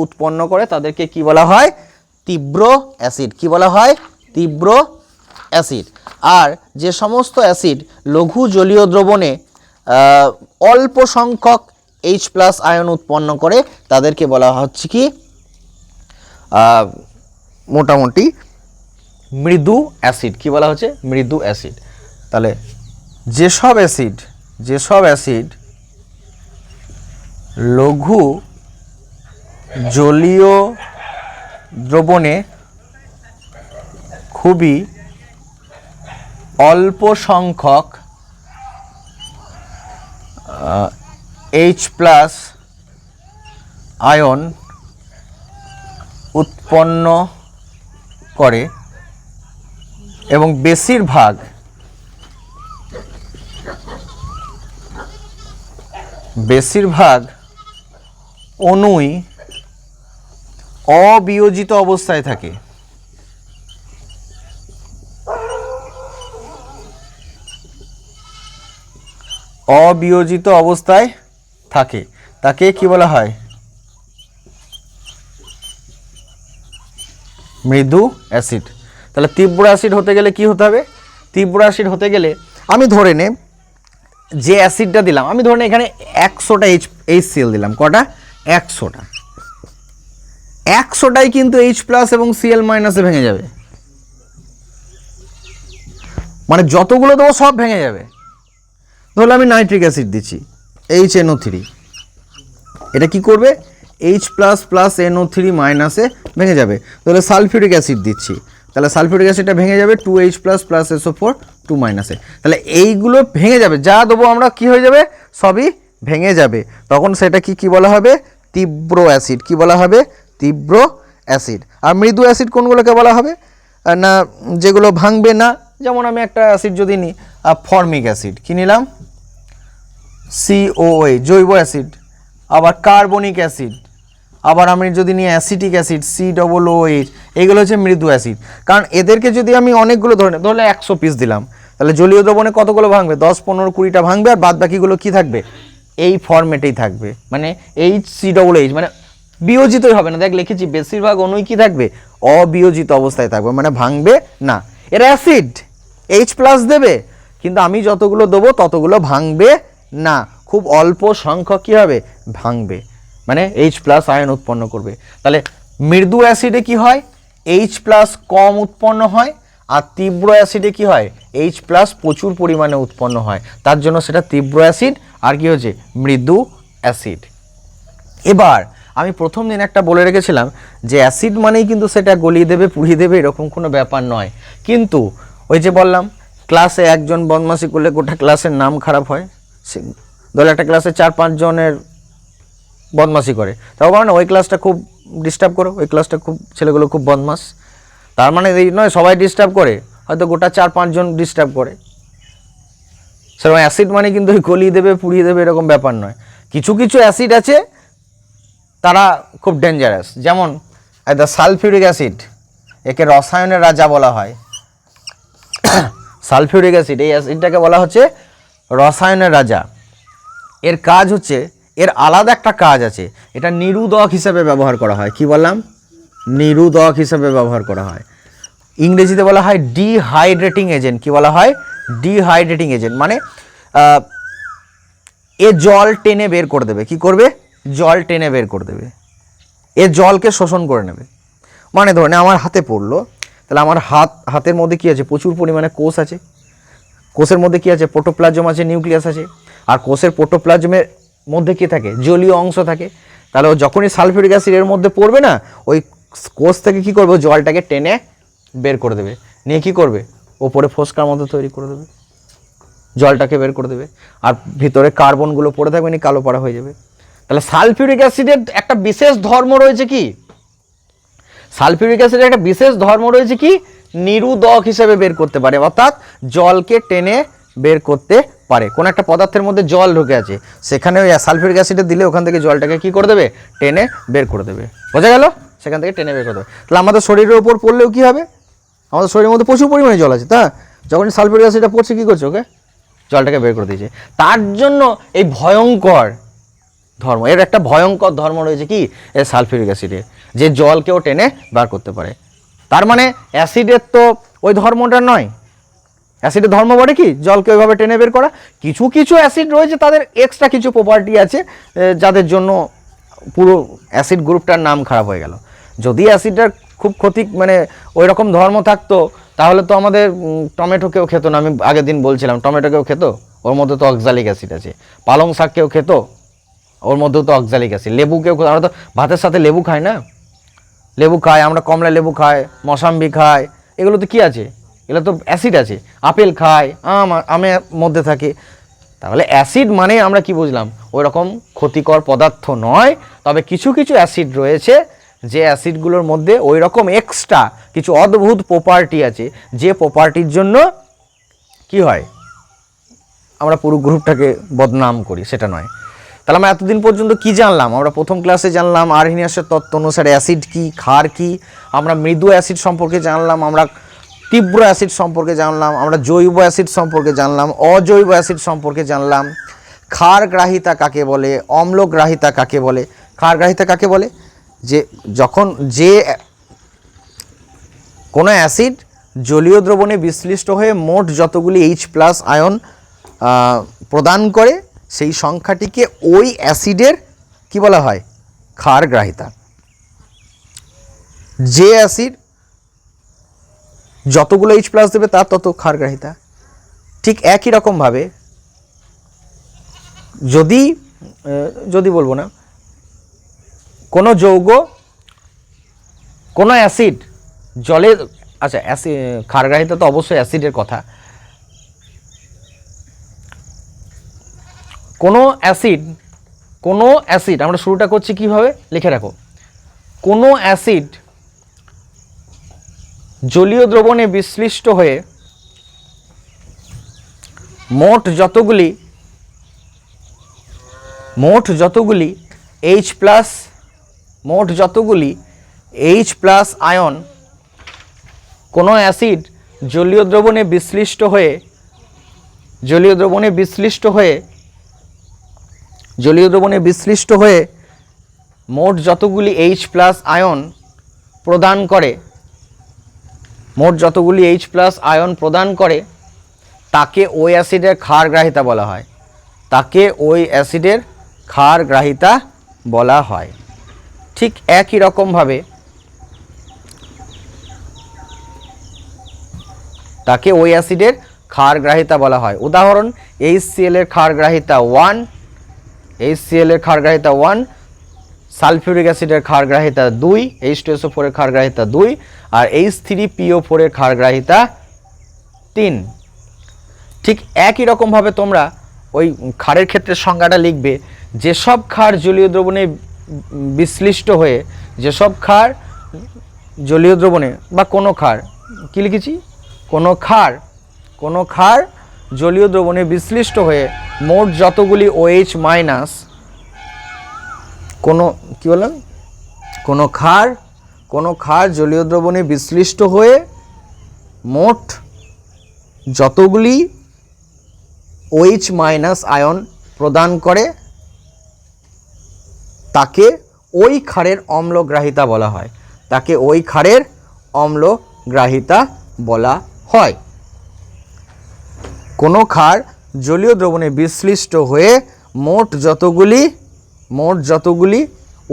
উৎপন্ন করে তাদেরকে কি বলা হয়? তীব্র অ্যাসিড। কি বলা হয়? তীব্র অ্যাসিড। আর যে সমস্ত অ্যাসিড লঘু জলীয় দ্রবণে অল্প সংখ্যক H+ আয়ন উৎপন্ন করে তাদেরকে বলা হচ্ছে কি মোটামুটি মৃদু অ্যাসিড। কি বলা হচ্ছে? মৃদু অ্যাসিড। তাহলে যেসব অ্যাসিড লঘু জলীয় দ্রবণে খুবই অল্প সংখ্যক H+ আয়ন উৎপন্ন করে এবং বেশিরভাগ অণুই অবিয়োজিত অবস্থায় থাকে। অবিয়োজিত অবস্থায় থাকে তাকে কি বলা হয়? মৃদু অ্যাসিড। তাহলে তীব্র অ্যাসিড হতে গেলে কি হতে হবে? তীব্র অ্যাসিড হতে গেলে আমি ধরে নে যে অ্যাসিডটা দিলাম, আমি ধরে নে এখানে 100টা HCl দিলাম। কটা? 100টা। 100টাই কিন্তু H+ এবং Cl- এ ভেঙে যাবে, মানে যতগুলো দেবো সব ভেঙে যাবে। ধরলে আমি নাইট্রিক অ্যাসিড দিচ্ছি, HNO3, এটা কি করবে? H++ NO3- এ ভেঙে যাবে। তাহলে সালফিউরিক অ্যাসিড দিচ্ছি, তাহলে সালফিউরিক অ্যাসিডটা ভেঙে যাবে 2H++ SO4 2- তাহলে এইগুলো ভেঙে যাবে, যা দেবো আমরা কি হয়ে যাবে? সবই ভেঙে যাবে। তখন সেটা কি বলা হবে? তীব্র অ্যাসিড। কি বলা হবে? তীব্র অ্যাসিড। আর মৃদু অ্যাসিড কোনগুলোকে বলা হবে? না, যেগুলো ভাঙবে না। যেমন আমি একটা অ্যাসিড যদি নিই, ফর্মিক অ্যাসিড, কি নিলাম COOH জৈব অ্যাসিড, আবার কার্বনিক অ্যাসিড, আবার আমি যদি নিই অ্যাসিটিক অ্যাসিড COOH, এগুলো হচ্ছে মৃদু অ্যাসিড। কারণ এদেরকে যদি আমি অনেকগুলো ধরলে 100 পিস দিলাম, তাহলে জলীয় দ্রবণে কতগুলো ভাঙবে, 10, 15, 20টা ভাঙবে, আর বাদ বাকিগুলো কি থাকবে, এই ফরম্যাটেই থাকবে, মানে HCOOH, মানে বিয়োজিতই হবে না। দেখ লিখেছি বেশিরভাগ অণুই কি থাকবে, অবিয়োজিত অবস্থায় থাকবে, মানে ভাঙবে না। এরা অ্যাসিড H+ দেবে, কিন্তু আমি যতগুলো দেবো ততগুলো ভাঙবে না, খুব অল্প সংখ্যক কি হবে, ভাঙবে, মানে H+ আয়ন উৎপন্ন করবে। তাহলে মৃদু অ্যাসিডে কি হয়, H+ কম উৎপন্ন হয়, আর তীব্র অ্যাসিডে কি হয়, H+ প্রচুর পরিমাণে উৎপন্ন হয়, তার জন্য সেটা তীব্র অ্যাসিড আর কি হচ্ছে মৃদু অ্যাসিড। এবার আমি প্রথম দিন একটা বলে রেখেছিলাম যে অ্যাসিড মানেই কিন্তু সেটা গলিয়ে দেবে, পুড়িয়ে দেবে, এরকম কোনো ব্যাপার নয়। কিন্তু ওই যে বললাম ক্লাসে একজন বদমাশি করলে গোটা ক্লাসের নাম খারাপ হয়, ধরো একটা ক্লাসে 4-5 জনের বদমাশি করে, তাও মানে ওই ক্লাসটা খুব ডিস্টার্ব করো, ওই ক্লাসটা খুব ছেলেগুলো খুব বদমাস, তার মানে এই নয় সবাই ডিস্টার্ব করে, হয়তো গোটা 4-5 জন ডিস্টার্ব করে। সেরকম অ্যাসিড মানে কিন্তু গলিয়ে দেবে, পুড়িয়ে দেবে, এরকম ব্যাপার নয়। কিছু কিছু অ্যাসিড আছে তারা খুব ডেঞ্জারাস, যেমন সালফিউরিক অ্যাসিড, একে রসায়নের রাজা বলা হয়। সালফিউরিক অ্যাসিড, এই অ্যাসিডটাকে বলা হচ্ছে রসায়নের রাজা। এর কাজ হচ্ছে, এর আলাদা একটা কাজ আছে, এটা নিরোধক হিসেবে ব্যবহার করা হয়। কি বললাম, নিরোধক হিসেবে ব্যবহার করা হয়। ইংরেজিতে বলা হয় ডিহাইড্রেটিং এজেন্ট। কি বলা হয়, ডিহাইড্রেটিং এজেন্ট, মানে এ জল টেনে বের করে দেবে। কি করবে, জল টেনে বের করে দেবে, এ জলকে শোষণ করে নেবে। মানে ধরুন আমার হাতে পড়লো, তাহলে আমার হাতের মধ্যে কি আছে, প্রচুর পরিমাণে কোষ আছে, কোষের মধ্যে কি আছে, প্রোটোপ্লাজম আছে, নিউক্লিয়াস আছে, আর কোষের প্রোটোপ্লাজমের মধ্যে কি থাকে, জলীয় অংশ থাকে। তাহলে ও যখনই সালফিউরিক অ্যাসিড এর মধ্যে পড়বে না, ওই কোষ থেকে কি করবে, জলটাকে টেনে বের করে দেবে, নিয়ে কি করবে, ওপরে ফোস্কার মতো তৈরি করে দেবে, জলটাকে বের করে দেবে, আর ভিতরে কার্বনগুলো পড়ে থাকবে, নি কালো পাড়া হয়ে যাবে। তাহলে সালফিউরিক অ্যাসিডের একটা বিশেষ ধর্ম রয়েছে, কি সালফিউরিক অ্যাসিডের একটা বিশেষ ধর্ম রয়েছে, কি নিরোধক হিসেবে বের করতে পারে, অর্থাৎ জলকে টেনে বের করতে পারে। কোন একটা পদার্থের মধ্যে জল ঢুকে আছে, সেখানে ওই সালফিউরিক অ্যাসিডে দিলে ওখান থেকে জলটাকে কি করে দেবে, টেনে বের করে দেবে। বোঝা গেল, সেখান থেকে টেনে বের করে দেবে। তাহলে আমাদের শরীরের উপর পড়লেও কি হবে, আমাদের শরীরের মধ্যে প্রচুর পরিমাণে জল আছে, তা যখন সালফিউরিক অ্যাসিডটা পড়ছে কি করছে, ওকে জলটাকে বের করে দিয়েছে। তার জন্য এই ভয়ঙ্কর ধর্ম, এর একটা ভয়ঙ্কর ধর্ম রয়েছে, কি এই সালফিউরিক অ্যাসিডে, যে জলকেও টেনে বার করতে পারে। তার মানে অ্যাসিডের তো ওই ধর্মটা নয়, অ্যাসিডের ধর্ম বলে কি জলকে ওইভাবে টেনে বের করা। কিছু কিছু অ্যাসিড রয়েছে তাদের এক্সট্রা কিছু প্রপার্টি আছে, যাদের জন্য পুরো অ্যাসিড গ্রুপটার নাম খারাপ হয়ে গেল। যদি অ্যাসিডটার খুব ক্ষতি মানে ওই রকম ধর্ম থাকতো, তাহলে তো আমাদের টমেটোকেও খেত না। আমি আগের দিন বলছিলাম টমেটোকেও খেত, ওর মধ্যে তো অক্সালিক অ্যাসিড আছে। পালং শাককেও খেত, ওর মধ্যেও তো অক্সালিক অ্যাসিড। লেবুকেও, আমরা তো ভাতের সাথে লেবু খাই না, লেবু খাই আমরা, কমলা লেবু খাই, মৌসাম্বি খাই, এগুলো তো কি আছে, এগুলো তো অ্যাসিড আছে। আপেল খাই, আমের মধ্যে থাকে। তাহলে অ্যাসিড মানে আমরা কি বুঝলাম, ওই রকম ক্ষতিকর পদার্থ নয়। তবে কিছু কিছু অ্যাসিড রয়েছে, যে অ্যাসিডগুলোর মধ্যে ওই রকম এক্সট্রা কিছু অদ্ভুত প্রপার্টি আছে, যে প্রপার্টির জন্য কি হয়, আমরা পুরো গ্রুপটাকে বদনাম করি, সেটা নয়। তাহলে আমরা এতদিন পর্যন্ত কি জানলাম, আমরা প্রথম ক্লাসে জানলাম আরহেনিয়াসের তত্ত্ব অনুসারে অ্যাসিড কি, ক্ষার কি, আমরা মৃদু অ্যাসিড সম্পর্কে জানলাম, আমরা তীব্র অ্যাসিড সম্পর্কে জানলাম, আমরা জৈব অ্যাসিড সম্পর্কে জানলাম, অজৈব অ্যাসিড সম্পর্কে জানলাম, ক্ষার গ্রাহিতা কাকে বলে, অম্ল গ্রাহিতা কাকে বলে। ক্ষার গ্রাহিতা কাকে বলে, যে যখন যে কোনো অ্যাসিড জলীয় দ্রবণে বিশ্লিষ্ট হয়ে মোট যতগুলি H+ আয়ন প্রদান করে, সেই সংখ্যাটিকে ওই অ্যাসিডের কি বলা হয়, ক্ষার গ্রাহিতা। যে অ্যাসিড যতগুলো H+ দেবে তার তত ক্ষার গ্রাহিতা। ঠিক একই রকমভাবে যদি বলবো না, কোনো যৌগ, কোনো অ্যাসিড জলে, আচ্ছা অ্যাসিড ক্ষার গ্রাহিতা তো অবশ্যই অ্যাসিডের কথা। কোনো অ্যাসিড আমরা শুরুটা করছি কিভাবে, লিখে রাখো। কোনো অ্যাসিড জলীয় দ্রবণে বিশ্লিষ্ট হয়ে মোট যতগুলি H প্লাস আয়ন কোনো অ্যাসিড জলীয় দ্রবণে বিশ্লিষ্ট হয়ে মোট যতগুলি H প্লাস আয়ন প্রদান করে তাকে ওই অ্যাসিডের ক্ষারগ্রাহিতা বলা হয়। ঠিক একই রকমভাবে তাকে ওই অ্যাসিডের ক্ষারগ্রাহিতা বলা হয়। উদাহরণ HCl এর ক্ষারগ্রাহিতা 1, সালফিউরিক অ্যাসিডের ক্ষারগ্রাহিতা 2, H2SO4 এর ক্ষারগ্রাহিতা 2 আর H3PO4 এর ক্ষারগ্রাহিতা 3। ঠিক একই রকমভাবে তোমরা ওই ক্ষারের ক্ষেত্রে সংজ্ঞাটা লিখবে, যেসব ক্ষার জলীয় দ্রবণে বিশ্লিষ্ট হয়ে বা কোনো ক্ষার কি লিখেছি, কোনো ক্ষার জলীয় দ্রবণে বিশ্লিষ্ট হয়ে মোট যতগুলি OH মাইনাস কোনো ক্ষার জলীয় দ্রবণে বিশ্লিষ্ট হয়ে মোট যতগুলি OH মাইনাস আয়ন প্রদান করে তাকে ওই ক্ষারের অম্লগ্রাহিতা বলা হয়। কোনো ক্ষার জলীয় দ্রবণে বিশ্লিষ্ট হয়ে মোট যতগুলি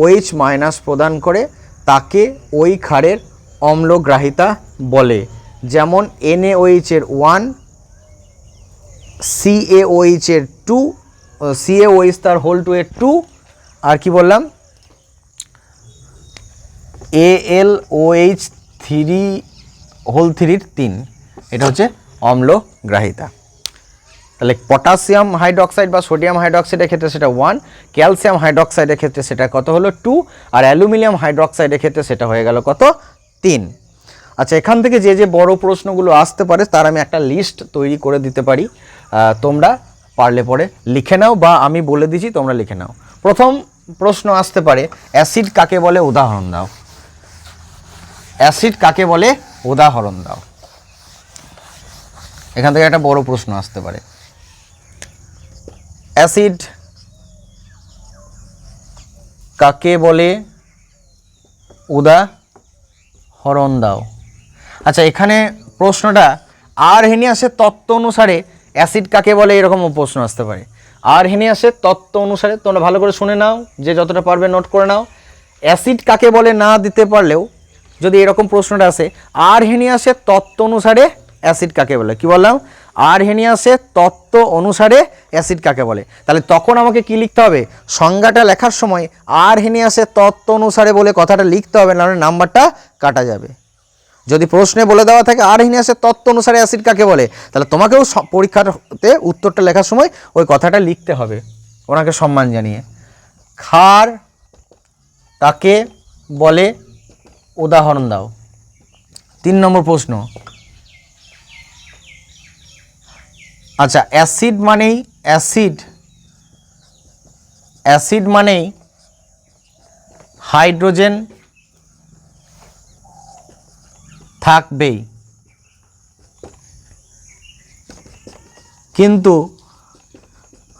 OH মাইনাস প্রদান করে তাকে ওই ক্ষারের অম্লগ্রাহিতা বলে। যেমন NaOH এর 1, CaOH এর 2, CaOH তার হোল 2 এর 2 আর কি বললাম AlOH 3 হোল 3 এর 3, এটা হচ্ছে অম্লগ্রাহিতা। তাহলে পটাশিয়াম হাইড্রোক্সাইড বা সোডিয়াম হাইড্রোক্সাইডের ক্ষেত্রে সেটা 1, ক্যালসিয়াম হাইড্রোক্সাইডের ক্ষেত্রে সেটা কত হলো 2 আর অ্যালুমিনিয়াম হাইড্রোক্সাইডের ক্ষেত্রে সেটা হয়ে গেল কত 3। আচ্ছা, এখান থেকে যে বড় প্রশ্নগুলো আসতে পারে তার আমি একটা লিস্ট তৈরি করে দিতে পারি, তোমরা পারলে পরে লিখে নাও বা আমি বলে দিচ্ছি তোমরা লিখে নাও। প্রথম প্রশ্ন আসতে পারে অ্যাসিড কাকে বলে উদাহরণ দাও। এখান থেকে একটা বড় প্রশ্ন আসতে পারে, অ্যাসিড কাকে বলে উদাহরণ দাও। আচ্ছা, এখানে প্রশ্নটা আরহেনিয়াসের তত্ত্ব অনুসারে অ্যাসিড কাকে বলে এরকম প্রশ্ন আসতে পারে। আরহেনিয়াসের তত্ত্ব অনুসারে তোমরা ভালো করে শুনে নাও, যে যতটা পারবে নোট করে নাও। অ্যাসিড কাকে বলে না দিতে পারলেও যদি এরকম প্রশ্নটা আসে, আরহেনিয়াসের তত্ত্ব অনুসারে অ্যাসিড কাকে বলে, কি বললাম, আরহেনিয়াসের তত্ত্ব অনুসারে অ্যাসিড কাকে বলে, তাহলে তখন আমাকে কি লিখতে হবে, সংজ্ঞাটা লেখার সময় আরহেনিয়াসের তত্ত্ব অনুসারে বলে কথাটা লিখতে হবে, নাহলে নাম্বারটা কাটা যাবে। যদি প্রশ্নে বলে দেওয়া থাকে আরহেনিয়াসের তত্ত্ব অনুসারে অ্যাসিড কাকে বলে, তাহলে তোমাকেও পরীক্ষাতে উত্তরটা লেখার সময় ওই কথাটা লিখতে হবে ওনাকে সম্মান জানিয়ে। ক্ষার কাকে বলে উদাহরণ দাও। 3 নম্বর প্রশ্ন। আচ্ছা, অ্যাসিড মানেই হাইড্রোজেন থাকবেই, কিন্তু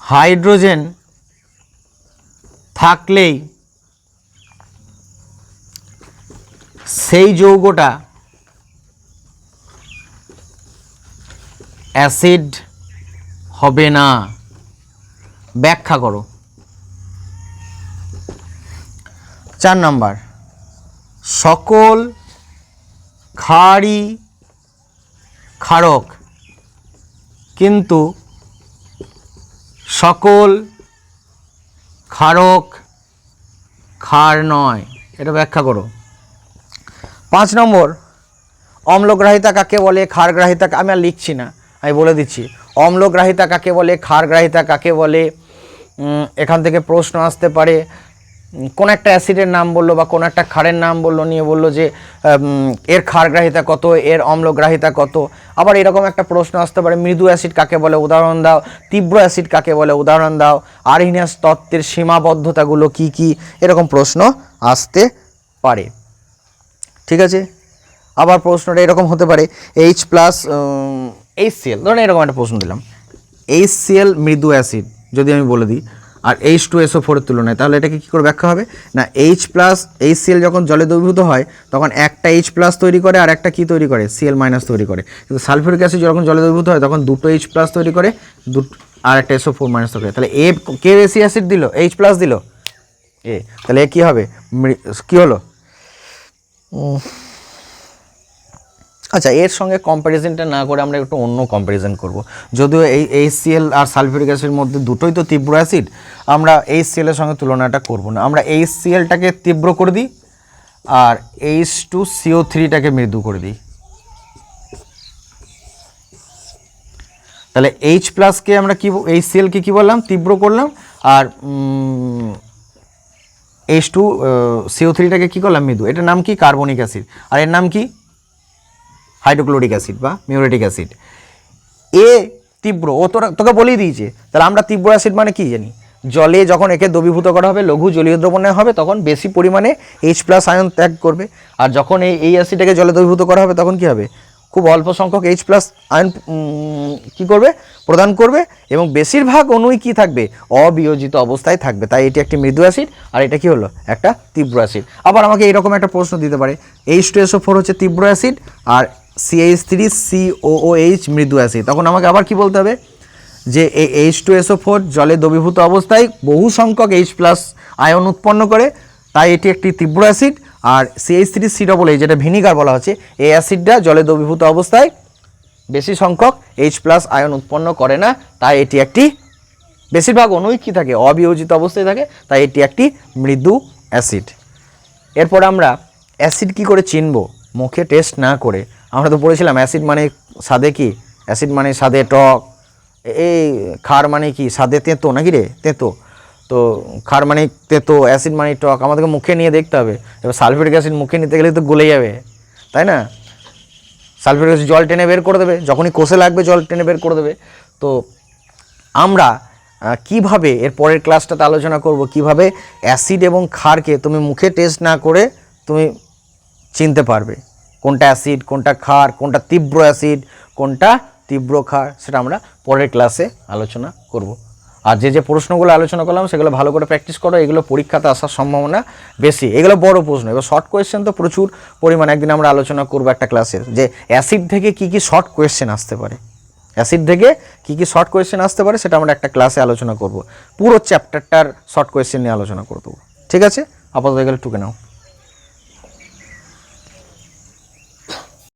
হাইড্রোজেন থাকলেই সেই যৌগটা অ্যাসিড হবে না। ব্যাখ্যা করো। 4 নম্বর, সকল ক্ষারই ক্ষারক, কিন্তু সকল ক্ষারক ক্ষার নয়। এটা ব্যাখ্যা করো। 5 নম্বর, অম্লগ্রাহিতা কাকে বলে, ক্ষারগ্রাহিতা, আমি আর লিখছি না, আমি বলে দিচ্ছি। অম্লগ্রাহিতা কাকে বলে, ক্ষারগ্রাহিতা কাকে বলে, এখান থেকে প্রশ্ন আসতে পারে কোন একটা অ্যাসিডের নাম বললো বা কোন একটা ক্ষারের নাম বললো, নিয়ে বললো যে এর ক্ষারগ্রাহিতা কত, এর অম্লগ্রাহিতা কত। আবার এরকম একটা প্রশ্ন আসতে পারে, মৃদু অ্যাসিড কাকে বলে উদাহরণ দাও, তীব্র অ্যাসিড কাকে বলে উদাহরণ দাও, আরহিনিয়াস তত্ত্বের সীমাবদ্ধতাগুলো কি কি, এরকম প্রশ্ন আসতে পারে। ঠিক আছে। আবার প্রশ্নটা এরকম হতে পারে, H প্লাস HCl, ধরুন এরকম একটা প্রশ্ন দিলাম, HCl মৃদু অ্যাসিড যদি আমি বলে দিই আর H2SO4 এর তুলনায়, তাহলে এটাকে কী করে ব্যাখ্যা হবে না, H প্লাস HCl যখন জলে দ্রবীভূত হয় তখন একটা H প্লাস তৈরি করে আর একটা কী তৈরি করে, Cl মাইনাস তৈরি করে। কিন্তু সালফিউরিক অ্যাসিড যখন জলে দ্রবীভূত হয় তখন দুটো H প্লাস তৈরি করে, আর একটা SO4 মাইনাস তৈরি করে। তাহলে এ কে বেশি অ্যাসিড দিল, H প্লাস দিল এ, তাহলে এ কী হবে, কী হলো। আচ্ছা, এর সঙ্গে কম্প্যারিজনটা না করে আমরা একটু অন্য কম্প্যারিজন করব। যদিও এই HCl আর সালফিউরিক অ্যাসিডের মধ্যে দুটোই তো তীব্র অ্যাসিড, আমরা HCl এর সঙ্গে তুলনাটা করব না। আমরা HClটাকে তীব্র করে দিই আর H2CO3টাকে মৃদু করে দিই। তাহলে H প্লাসকে আমরা কি, HClকে কি বললাম, তীব্র করলাম, আর H2CO3টাকে কি করলাম, মৃদু। এটার নাম কি, কার্বনিক অ্যাসিড, আর এর নাম কি, হাইড্রোক্লোরিক অ্যাসিড বা মিউরেটিক অ্যাসিড। এ তীব্র, ও তোকে বলেই দিয়েছে। তাহলে আমরা তীব্র অ্যাসিড মানে কি জানি, জলে যখন একে দ্রবীভূত করা হবে, লঘু জলীয় দ্রবণে হবে, তখন বেশি পরিমাণে H প্লাস আয়ন ত্যাগ করবে। আর যখন এই অ্যাসিডটাকে জলে দ্রবীভূত করা হবে তখন কি হবে, খুব অল্প সংখ্যক H প্লাস আয়ন কী করবে, প্রদান করবে, এবং বেশিরভাগ অণুই কী থাকবে, অবিয়োজিত অবস্থায় থাকবে। তাই এটি একটি মৃদু অ্যাসিড আর এটা কি হলো, একটা তীব্র অ্যাসিড। আবার আমাকে এইরকম একটা প্রশ্ন দিতে পারে, H2SO4 হচ্ছে তীব্র অ্যাসিড আর CH3COOH মৃদু অ্যাসিড, তখন আমাকে আবার কি বলতে হবে যে এই H2SO4 জলে দ্রবীভূত অবস্থায় বহু সংখ্যক H প্লাস আয়ন উৎপন্ন করে, তাই এটি একটি তীব্র অ্যাসিড। আর CH3COOH যেটা ভিনিগার বলা হচ্ছে, এই অ্যাসিডটা জলে দ্রবীভূত অবস্থায় বেশি সংখ্যক H প্লাস আয়ন উৎপন্ন করে না, তাই এটি একটি, বেশিরভাগ অণুই কী থাকে, অবিয়োজিত অবস্থায় থাকে, তাই এটি একটি মৃদু অ্যাসিড। এরপর আমরা অ্যাসিড কি করে চিনব মুখে টেস্ট না করে। আমরা তো পড়েছিলাম অ্যাসিড মানে স্বাদে কি, অ্যাসিড মানে স্বাদে টক, এই ক্ষার মানে কি স্বাদে তেঁতো নাকি রে, তেঁতো। তো ক্ষার মানে তেঁতো, অ্যাসিড মানে টক, আমাদেরকে মুখে নিয়ে দেখতে হবে। এবার সালফিউরিক অ্যাসিড মুখে নিতে গেলে তো গলে যাবে, তাই না। সালফিউরিক অ্যাসিড জল টেনে বের করে দেবে, যখনই কোষে লাগবে জল টেনে বের করে দেবে। তো আমরা কিভাবে এর পরের ক্লাসটাতে আলোচনা করব কিভাবে অ্যাসিড এবং ক্ষারকে তুমি মুখে টেস্ট না করে তুমি চিনতে পারবে, কোনটা অ্যাসিড, কোনটা ক্ষার, কোনটা তীব্র অ্যাসিড, কোনটা তীব্র ক্ষার, সেটা আমরা পরের ক্লাসে আলোচনা করব। আর যে প্রশ্নগুলো আলোচনা করলাম সেগুলো ভালো করে প্র্যাকটিস করো, এগুলো পরীক্ষাতে আসার সম্ভাবনা বেশি, এগুলো বড় প্রশ্ন। এবার শর্ট কোয়েশ্চেন তো প্রচুর পরিমাণে, একদিন আমরা আলোচনা করবো একটা ক্লাসে যে অ্যাসিড থেকে কি কি শর্ট কোয়েশ্চেন আসতে পারে, অ্যাসিড থেকে কি কি শর্ট কোয়েশ্চেন আসতে পারে সেটা আমরা একটা ক্লাসে আলোচনা করব। পুরো চ্যাপ্টারটার শর্ট কোয়েশ্চেন নিয়ে আলোচনা করে দেবো। ঠিক আছে, আপাতত এগুলো টুকে নাও।